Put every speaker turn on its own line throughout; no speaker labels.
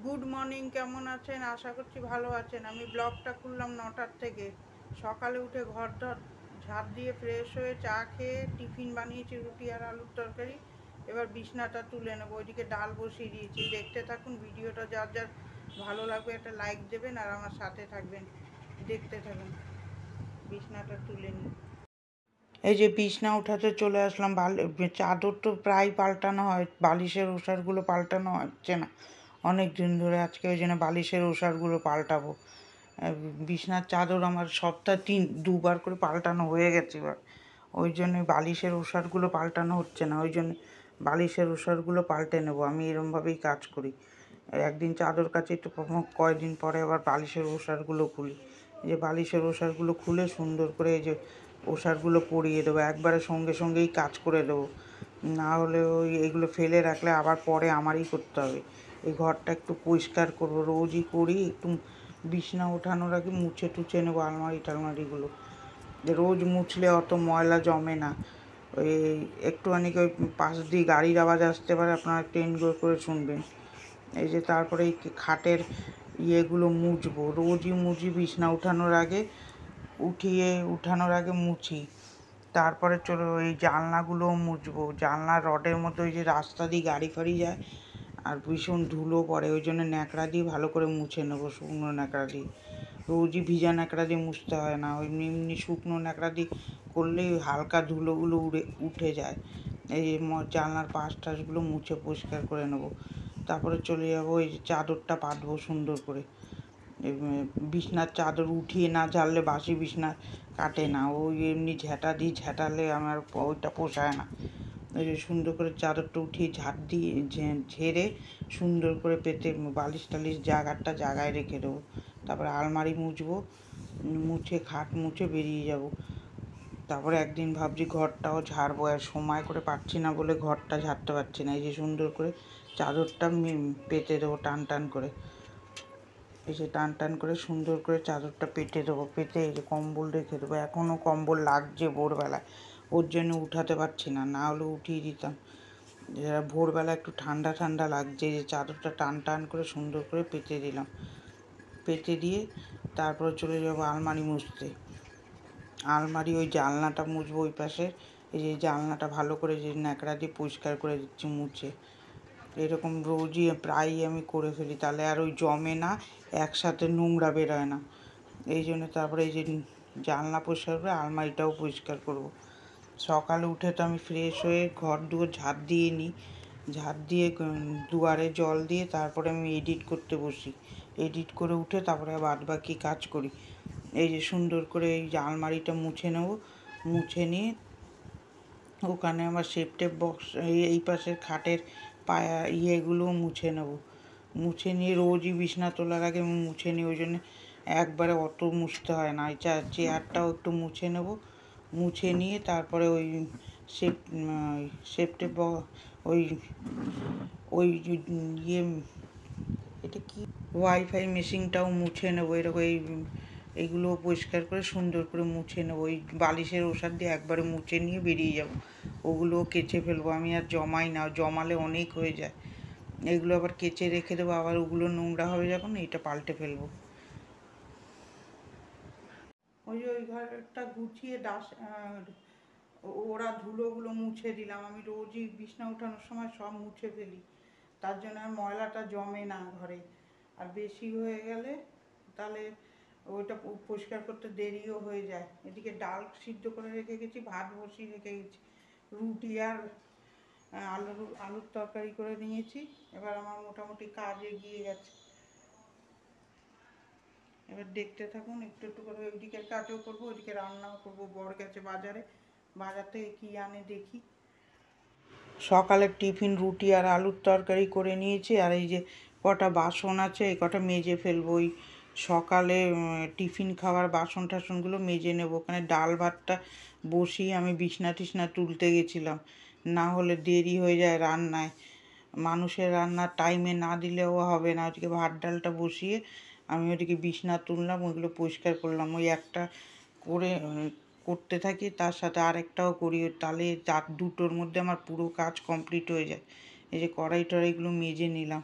Good morning, কেমন আছেন? আশা করছি ভালো আছেন। আমি ব্লগটা খুললাম 9টার থেকে। সকালে উঠে ঘর ধর ঝাড় দিয়ে ফ্রেশ হয়ে চা খেয়ে টিফিন বানিয়েছি, রুটি আর আলুর তরকারি। এবার বিছনাটা তুলে নেবো, ওইদিকে ডাল বসিয়ে দিয়েছি। দেখতে থাকুন ভিডিওটা, যার যার ভালো লাগবে একটা লাইক দেবেন আর আমার সাথে থাকবেন, দেখতে থাকুন। বিছনাটা তুলে নিই। এই যে বিছনা উঠাতে চলে আসলাম। চাদর তো প্রায় পাল্টানো হয়, বালিশের ওষারগুলো পাল্টানো হচ্ছে না অনেক দিন ধরে। আজকে ওই জন্য বালিশের ওষারগুলো পাল্টাবো। বিছনার চাদর আমার সপ্তাহে দুবার করে পাল্টানো হয়ে গেছে এবার। ওই জন্য বালিশের ওষারগুলো পাল্টানো হচ্ছে না, ওই জন্য বালিশের ওষারগুলো পাল্টে নেবো। আমি এরমভাবেই কাজ করি। একদিন চাদর কাচি, তো কয়েকদিন পরে আবার বালিশের ওষারগুলো খুলি। এই যে বালিশের ওষারগুলো খুলে সুন্দর করে এই যে ওষারগুলো পরিয়ে দেবো, একবারে সঙ্গে সঙ্গেই কাজ করে দেবো। না হলে ওই এগুলো ফেলে রাখলে আবার পরে আমারই করতে হবে। এই ঘরটা একটু পরিষ্কার করবো, রোজই করি। একটু বিছনা ওঠানোর আগে মুছে টুছে নেবো আলমারি টালমারিগুলো। রোজ মুছলে অত ময়লা জমে না। ওই একটুখানি ওই পাশ দিয়ে গাড়ির আওয়াজ আসতে পারে, আপনারা একটু এনজয় করে শুনবেন। এই যে তারপরে এই খাটের ইয়েগুলো মুছবো, রোজই মুছি বিছনা উঠানোর আগে মুছি। তারপরে চলো এই জানলাগুলোও মুছবো। জানলার রডের মধ্যে ওই যে রাস্তা দিয়ে গাড়ি ফাড়ি যায় আর ভীষণ ধুলো পড়ে, ওই জন্য ন্যাকড়া দিয়ে ভালো করে মুছে নেবো, শুকনো ন্যাকড়া দিয়ে। রোজই ভিজা ন্যাকড়া দিয়ে মুছতে হয় না, ওই এমনি শুকনো ন্যাকড়া দিয়ে করলেই হালকা ধুলোগুলো উঠে যায়। এই জানলার পাশ টাশগুলো মুছে পরিষ্কার করে নেবো। তারপরে চলে যাবো, এই চাদরটা পাতবো সুন্দর করে। বিছনার চাদর উঠিয়ে না ঝাড়লে বাসি বিছনা কাটে না, ওই এমনি ঝেঁটা দিয়ে ঝেঁটালে আমার ওইটা পোষায় না। ওই যে সুন্দর করে চাদরটা উঠিয়ে ঝাড় দিয়ে ঝেড়ে সুন্দর করে পেতে বালিশ টালিশ জায়গায় রেখে দেবো। তারপরে আলমারি মুছবো, মুছে খাট মুছে বেরিয়ে যাব। তারপরে একদিন ভাবছি ঘরটাও ঝাড়বো, আর সময় করে পাচ্ছি না বলে ঘরটা ঝাড়তে পারছি না। এই যে সুন্দর করে চাদরটা পেতে দেবো টান টান করে। এই যে টান টান করে সুন্দর করে চাদরটা পেতে দেবো, পেতে এই যে কম্বল রেখে দেবো। এখনও কম্বল লাগছে ভোরবেলায়, ওর জন্য উঠাতে পারছি না, না হলে উঠিয়ে দিতাম। ভোরবেলা একটু ঠান্ডা ঠান্ডা লাগছে, যে চাদরটা টান টান করে সুন্দর করে পেতে দিলাম। পেতে দিয়ে তারপরে চলে যাবো আলমারি মুছতে। আলমারি ওই জানলাটা মুছবো ওই পাশে। এই যে জানলাটা ভালো করে যে ন্যাকড়া দিয়ে পরিষ্কার করে দিচ্ছি মুছে। এরকম রোজই প্রায়ই আমি করে ফেলি, তাহলে আর ওই জমে না, একসাথে নোংরা বেরোয় না। এই জন্য তারপরে এই যে জানলা পরিষ্কার করে আলমারিটাও পরিষ্কার করব। সকালে উঠে তো আমি ফ্রেশ হয়ে ঘর দুয়ার ঝাড় দিয়ে নিই, ঝাড় দিয়ে দুয়ারে জল দিয়ে তারপরে আমি এডিট করতে বসি। এডিট করে উঠে তারপরে বাদ বাকি কাজ করি। এই যে সুন্দর করে এই যে আলমারিটা মুছে নেব, মুছে নিয়ে ওখানে আমার সেপটেপ বক্স এই পাশের খাটের পায়া ইয়েগুলোও মুছে নেব। মুছে নিয়ে রোজই বিছনা তোলার আগে আমি মুছে নিই, ওই জন্য একবারে অত মুছতে হয় না। এই চেয়ারটাও একটু মুছে নেব, মুছে নিয়ে তারপরে ওই সেপটেপ ওই ওই ইয়ে এটা কি ওয়াইফাই মেশিনটাও মুছে নেবো। এরকম এইগুলোও পরিষ্কার করে সুন্দর করে মুছে নেবো। ওই বালিশের ওষার দিয়ে একবারে মুছে নিয়ে বেরিয়ে যাব। ওগুলোও কেচে ফেলবো, আমি আর জমাই না, জমালে অনেক হয়ে যায়। এগুলো আবার কেচে রেখে দেবো, আবার ওগুলো নোংরা হবে যখন এটা পাল্টে ফেলবো। ওই ঘরটা গুছিয়ে ওরা ধুলোগুলো মুছে দিলাম। আমি রোজই বিছনা ওঠানোর সময় সব মুছে ফেলি, তার জন্য আর ময়লাটা জমে না ঘরে। আর বেশি হয়ে গেলে তাহলে ওইটা পরিষ্কার করতে দেরিও হয়ে যায়। এদিকে ডাল সিদ্ধ করে রেখে গেছি, ভাত বসিয়ে রেখে গেছি, রুটি আর আলুর তরকারি করে নিয়েছি। এবার আমার মোটামুটি কাজ এগিয়ে গেছে। এবার দেখতে থাকুন, একটু একটু করে ওইদিকের কাজও করবো, ওইদিকে রান্নাও করবো। বর গেছে বাজারে, বাজার থেকে কী আনে দেখি। সকালের টিফিন রুটি আর আলুর তরকারি করে নিয়েছি, আর এই যে কটা বাসন আছে এই কটা মেজে ফেলবো। ওই সকালে টিফিন খাওয়ার বাসন টাসনগুলো মেজে নেবো। ওখানে ডাল ভাতটা বসিয়ে আমি বিছনা টিছনা তুলতে গেছিলাম, না হলে দেরি হয়ে যায় রান্নায়। মানুষের রান্নার টাইমে না দিলেও হবে না। ওদিকে ভাত ডালটা বসিয়ে আমি ওদিকে বিছনা তুললাম, ওইগুলো পরিষ্কার করলাম। ওই একটা করে করতে থাকি, তার সাথে আরেকটাও করি, তাহলে দুটোর মধ্যে আমার পুরো কাজ কমপ্লিট হয়ে যায়। এই যে কড়াই টড়াইগুলো মেজে নিলাম,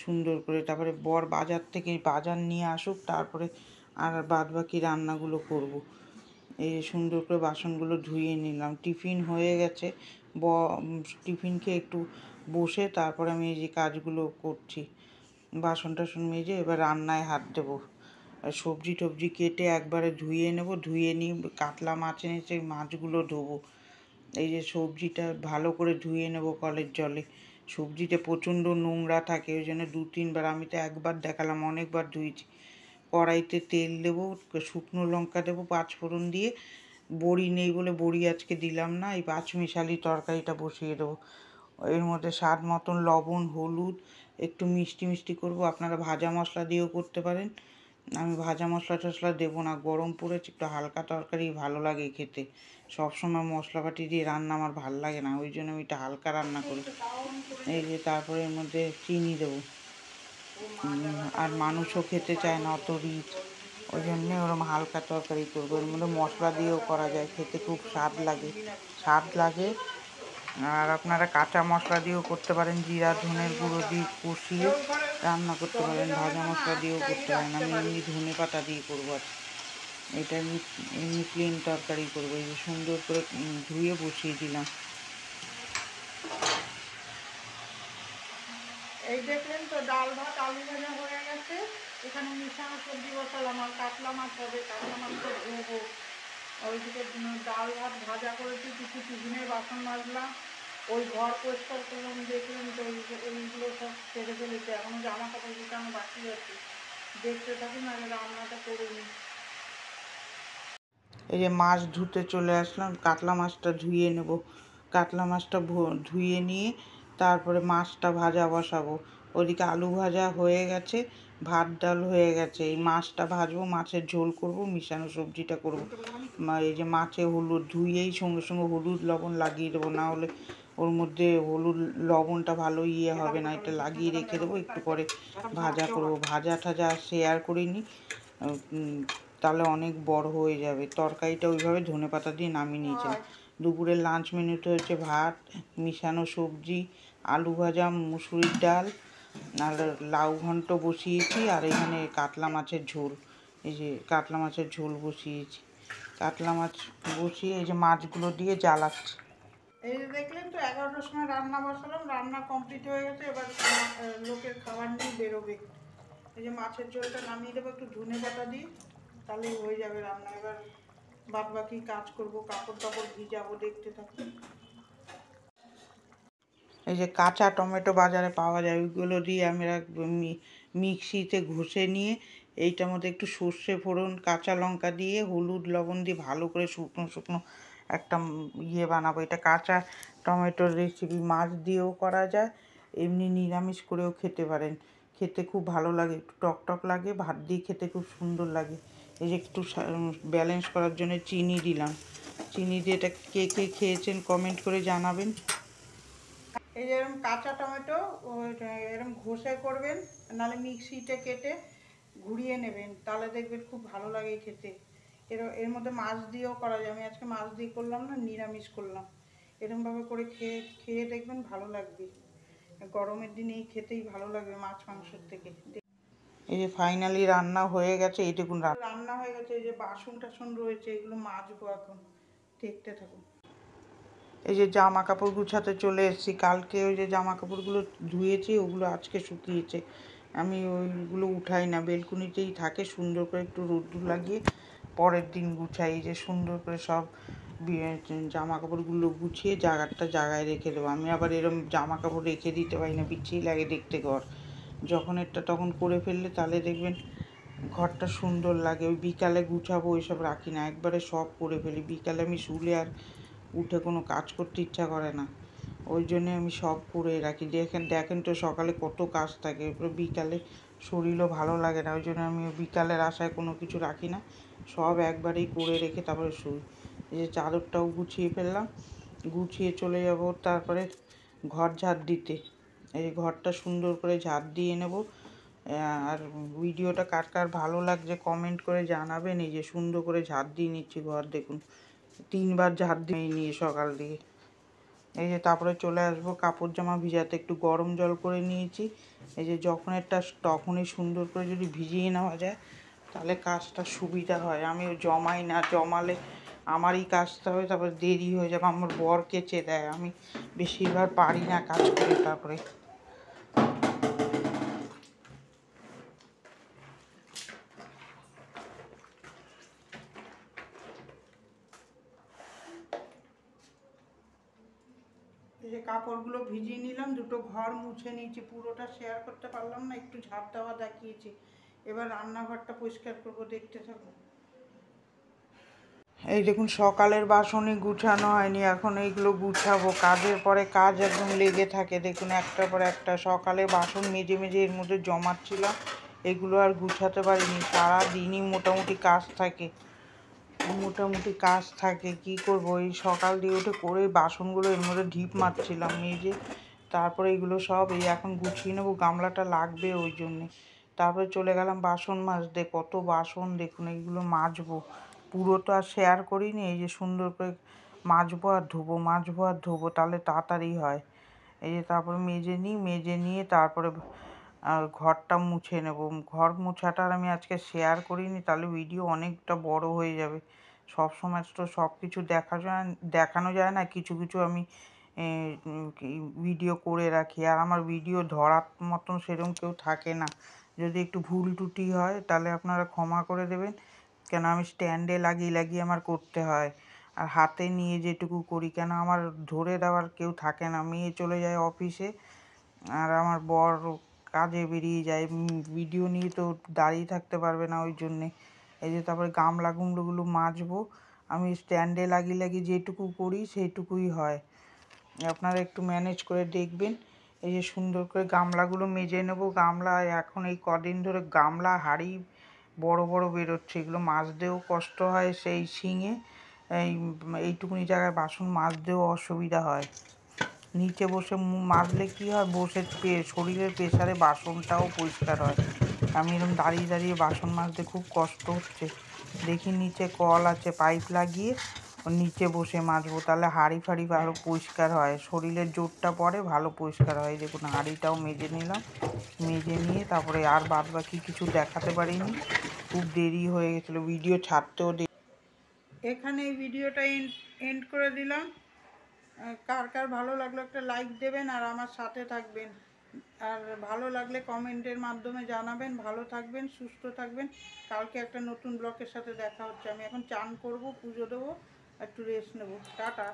সুন্দর করে। তারপরে বর বাজার থেকে বাজার নিয়ে আসুক, তারপরে আর বাদ বাকি রান্নাগুলো করব। এই সুন্দর করে বাসনগুলো ধুয়ে নিলাম। টিফিন হয়ে গেছে, টিফিন খেয়ে একটু বসে তারপরে আমি এই যে কাজগুলো করছি। বাসন টাসন মেজে এবার রান্নায় হাত দেবো। সবজি টবজি কেটে একবারে ধুয়ে নেব, ধুয়ে নিয়ে কাতলা মাছ এনেছে, মাছগুলো ধোবো। এই যে সবজিটা ভালো করে ধুয়ে নেব কলের জলে। সবজিতে প্রচণ্ড নোংরা থাকে, ওই জন্য 2-3 বার, আমি তো একবার দেখালাম, অনেকবার ধুয়েছি। কড়াইতে তেল দেবো, শুকনো লঙ্কা দেবো, 5 ফোড়ন দিয়ে, বড়ি নেই বলে বড়ি আজকে দিলাম না, এই 5 মিশালি তরকারিটা বসিয়ে দেবো। এর মধ্যে স্বাদ মতন লবণ, হলুদ, একটু মিষ্টি মিষ্টি করবো। আপনারা ভাজা মশলা দিয়েও করতে পারেন, আমি ভাজা মশলা টশলা দেবো না, গরম পড়েছে, একটু হালকা তরকারি ভালো লাগে খেতে। সবসময় মশলাপাতি দিয়ে রান্না আমার ভাল লাগে না, ওই জন্য আমি একটু হালকা রান্না করি। এই যে তারপরে এর মধ্যে চিনি দেবো। আর মানুষও খেতে চায় না অত রিচ, ওই জন্যে ওরকম হালকা তরকারি করবো। এর মধ্যে মশলা দিয়েও করা যায়, খেতে খুব স্বাদ লাগে। আর আপনারা কাঁচা মশলা দিয়েও করতে পারেন, জিরা ধনের গুঁড়ো দিয়ে কষিয়ে রান্না করতে পারেন, ভাজা মশলা দিয়েও করতে পারেন। আমি এমনি ধনে পাতা দিয়ে করবো আজকে। এটা এমনি প্লেন তরকারি করবো। এই যে সুন্দর করে ধুয়ে বসিয়ে দিলাম। এই দেখলেন তো, ডাল ভাত আলু ভাজা হয়ে গেছে। এখানে মিশানো সবজি বসালাম, আর কাতলা মাছ হবে, কাতলা মাছটা ধোবো। ওইদিকে ডাল ভাত ভাজা করেছি, কিছু টিফিনের বাসন মাজলাম, ওই ঘর পরিষ্কার করলাম, দেখলাম তো ওইগুলো সব ছেড়ে ফেলেছে, এখনও জামা কাপড় গুছানো বাকি আছে। দেখতে থাকুন, আগে রান্নাটা করে নিই। এই যে মাছ ধুতে চলে আসলাম, কাতলা মাছটা ধুয়ে নেব। কাতলা মাছটা ধুয়ে নিয়ে তারপরে মাছটা ভাজা বসাবো। ওদিকে আলু ভাজা হয়ে গেছে, ভাত ডাল হয়ে গেছে। এই মাছটা ভাজবো, মাছের ঝোল করব, মিশানো সবজিটা করব। এই যে মাছে হলুদ ধুয়েই সঙ্গে সঙ্গে হলুদ লবণ লাগিয়ে দেবো, না হলে ওর মধ্যে হলুদ লবণটা ভালো হবে না। এটা লাগিয়ে রেখে দেবো, একটু পরে ভাজা করব। ভাজা টাজা শেয়ার করিনি, তাহলে অনেক বড় হয়ে যাবে। তরকারিটা ওইভাবে ধনেপাতা দিয়ে নামিয়ে নিয়েছিলাম। দুপুরের লাঞ্চ মেনুতে হচ্ছে ভাত, মিশানো সবজি, আলু ভাজা, মুসুরির ডাল, আর লাউ ঘন্ট বসিয়েছি, আর এখানে কাতলা মাছের ঝোল। এই যে কাতলা মাছের ঝোল বসিয়েছি। কাতলা মাছ বসিয়ে এই যে মাছগুলো দিয়ে জ্বালাচ্ছি। এই যে দেখলেন তো, 11টার সময় রান্না বসালাম, রান্না কমপ্লিট হয়ে গেছে। এবার লোকের খাবার নিয়ে বেরোবে। এই যে মাছের ঝোলটা নামিয়ে দেবো একটু ধনে পাতা দিয়ে, তাহলেই হয়ে যাবে রান্না। এবার বাদ বাকি কাজ করব, কাপড় টাপড় ভিজাবো, দেখতে থাকুন। এই যে কাঁচা টমেটো বাজারে পাওয়া যায়, ওইগুলো দিয়ে আমরা মিক্সিতে ঘষে নিয়ে এইটার মধ্যে একটু সর্ষে ফোড়ন, কাঁচা লঙ্কা দিয়ে, হলুদ লবণ দিয়ে ভালো করে শুকনো শুকনো একটা বানাবো। এটা কাঁচা টমেটোর রেসিপি, মাছ দিয়েও করা যায়, এমনি নিরামিষ করেও খেতে পারেন। খেতে খুব ভালো লাগে, একটু টক টক লাগে, ভাত দিয়ে খেতে খুব সুন্দর লাগে। এই যে একটু ব্যালেন্স করার জন্য চিনি দিলাম। চিনি দিয়ে এটা কে কে খেয়েছেন কমেন্ট করে জানাবেন। এই যে এরকম কাঁচা টমেটো এরকম ঘষে করবেন, নাহলে মিক্সিতে কেটে ঘুরিয়ে নেবেন, তাহলে দেখবেন খুব ভালো লাগে খেতে। এর মধ্যে মাছ দিয়েও করা যায়, আমি আজকে মাছ দিয়ে করলাম না, নিরামিষ করলাম। এরকমভাবে করে খেয়ে দেখবেন, ভালো লাগবে। গরমের দিনে এই খেতেই ভালো লাগবে মাছ মাংসের থেকে। এই যে ফাইনালি রান্না হয়ে গেছে, এইটুকুন রান্না হয়ে গেছে। এই যে বাসন টাসন রয়েছে, এগুলো মাজবো এখন, দেখতে থাকুন। এই যে জামা কাপড় গুছাতে চলে এসেছি। কালকে ওই যে জামা কাপড়গুলো ধুয়েছি, ওগুলো আজকে শুকিয়েছে। আমি ওইগুলো উঠাই না, বেলকুনিতেই থাকে, সুন্দর করে একটু রোদ্দুর লাগিয়ে পরের দিন গুছাই। এই যে সুন্দর করে সব জামা কাপড়গুলো গুছিয়ে জায়গায় রেখে দেবো। আমি আবার এরম জামা কাপড় রেখে দিতে পারি না, বিচ্ছিরি লাগে দেখতে ঘর। যখন এটা তখন করে ফেললে তাহলে দেখবেন ঘরটা সুন্দর লাগে। ওই বিকালে গুছাবো ওইসব রাখি না, একবারে সব করে ফেলি। বিকালে আমি শুলে আর উঠে কোনো কাজ করতে ইচ্ছা করে না, ওই জন্যে আমি সব করে রাখি। দেখেন তো সকালে কত কাজ থাকে, এরপরে বিকালে শরীরও ভালো লাগে না, ওই জন্য আমি বিকালের আশায় কোনো কিছু রাখি না, সব একবারেই করে রেখে তারপরে শুই। এই যে চাদরটাও গুছিয়ে ফেললাম, গুছিয়ে চলে যাব তারপরে ঘর ঝাড় দিতে। এই ঘরটা সুন্দর করে ঝাড় দিয়ে নেব। আর ভিডিওটা কার কার ভালো লাগছে কমেন্ট করে জানাবেন। এই যে সুন্দর করে ঝাড় দিয়ে নিচ্ছি ঘর, দেখুন 3বার ঝাড় দিয়ে নিয়ে সকাল দিয়ে। এই যে তারপরে চলে আসবো কাপড় জামা ভিজাতে, একটু গরম জল করে নিয়েছি। এই যে যখন একটা তখনই সুন্দর করে যদি ভিজিয়ে নেওয়া যায় তাহলে কাজটা সুবিধা হয়। আমি জমাই না, জমালে আমারই কাজটা হয়, তারপরে দেরি হয়ে যাবে, আমার বর কেচে দেয়, আমি বেশিরভাগ পারি না কাজ করে। তারপরে এই যে কাপড়গুলো ভিজিয়ে নিলাম, দুটো ঘর মুছে নিয়েছি, পুরোটা শেয়ার করতে পারলাম না, একটু ঝাঁপ দেওয়া দেখিয়েছি। এবার রান্নাঘরটা পরিষ্কার করবো, দেখতে থাকো। এই দেখুন সকালের বাসনই গুছানো হয়নি, এখন এইগুলো গুছাবো। কাজের পরে কাজ একদম লেগে থাকে, দেখুন একটার পর একটা। সকালে বাসন মেজে মেজে এর মধ্যে জমাচ্ছিলাম, এগুলো আর গুছাতে পারিনি। সারাদিনই মোটামুটি কাজ থাকে, কি করব, এই সকাল দিয়ে উঠে করে বাসনগুলো এর মধ্যে ঢিপ মারছিলাম মেজে। তারপরে এগুলো সব এই এখন গুছিয়ে নেবো, গামলাটা লাগবে ওই জন্যে। তারপরে চলে গেলাম বাসন মাজতে, কত বাসন দেখুন, এইগুলো মাজবো। পুরো তো আর শেয়ার করিনি, এই যে সুন্দর করে মাজবো আর ধোবো, তাহলে তাড়াতাড়ি হয়। এই যে তারপরে মেজে নিয়ে তারপরে ঘরটা মুছে নেব। ঘর মোছাটা আর আমি আজকে শেয়ার করিনি, তাহলে ভিডিও অনেকটা বড় হয়ে যাবে। সব সময় তো সব কিছু দেখানো যায় না, কিছু কিছু আমি ভিডিও করে রাখি, আর আমার ভিডিও ধরার মতন সেরকম কেউ থাকে না। যদি একটু ভুল টুটি হয় তাহলে আপনারা ক্ষমা করে দেবেন, কেন আমি স্ট্যান্ডে লাগিয়ে আমার করতে হয়। আর হাতে নিয়ে যেটুকু করি, কেন আমার ধরে দেওয়ার কেউ থাকে না। মেয়ে চলে যায় অফিসে আর আমার বর কাজে বেরিয়ে যায়, ভিডিও নিয়ে তো দাঁড়িয়ে থাকতে পারবে না, ওই জন্যে। এই যে তারপরে গামলাগুলো মাজবো, আমি স্ট্যান্ডে লাগিয়ে যেটুকু করি সেইটুকুই হয়, আপনারা একটু ম্যানেজ করে দেখবেন। এই যে সুন্দর করে গামলাগুলো মেজে নেবো। গামলা এখন এই কদিন ধরে গামলা হাঁড়ি বড় বড় বেরোচ্ছে, এগুলো মাজতেও কষ্ট হয়, সেই শিঙে এইটুকুনি জায়গায় বাসন মাজতেও অসুবিধা হয়। নিচে বসে মাজলে কী হয়, শরীরের প্রেসারে বাসনটাও পরিষ্কার হয়। আমি এরকম দাঁড়িয়ে বাসন মাজতে খুব কষ্ট হচ্ছে। দেখি নিচে কল আছে, পাইপ লাগিয়ে নিচে বসে মাজবো, তাহলে হাঁড়ি ফাড়ি ভালো পরিষ্কার হয়, শরীরের জোরটা পড়ে, ভালো পরিষ্কার হয়। দেখুন হাঁড়িটাও মেজে নিলাম, মেজে নিয়ে তারপরে আর বাদ বাকি কিছু দেখাতে পারিনি, খুব দেরি হয়ে গেছিলো, ভিডিও ছাড়তেও এখানে এই ভিডিওটা এন্ড করে দিলাম। কার কার ভালো লাগলো একটা লাইক দেবেন আর আমার সাথে থাকবেন। আর ভালো লাগলে কমেন্টের মাধ্যমে জানাবেন। ভালো থাকবেন, সুস্থ থাকবেন। কালকে একটা নতুন ব্লগের সাথে দেখা হচ্ছে। আমি এখন চান করব, পুজো দেবো, একটু রেস্ট নেবো। টাটা।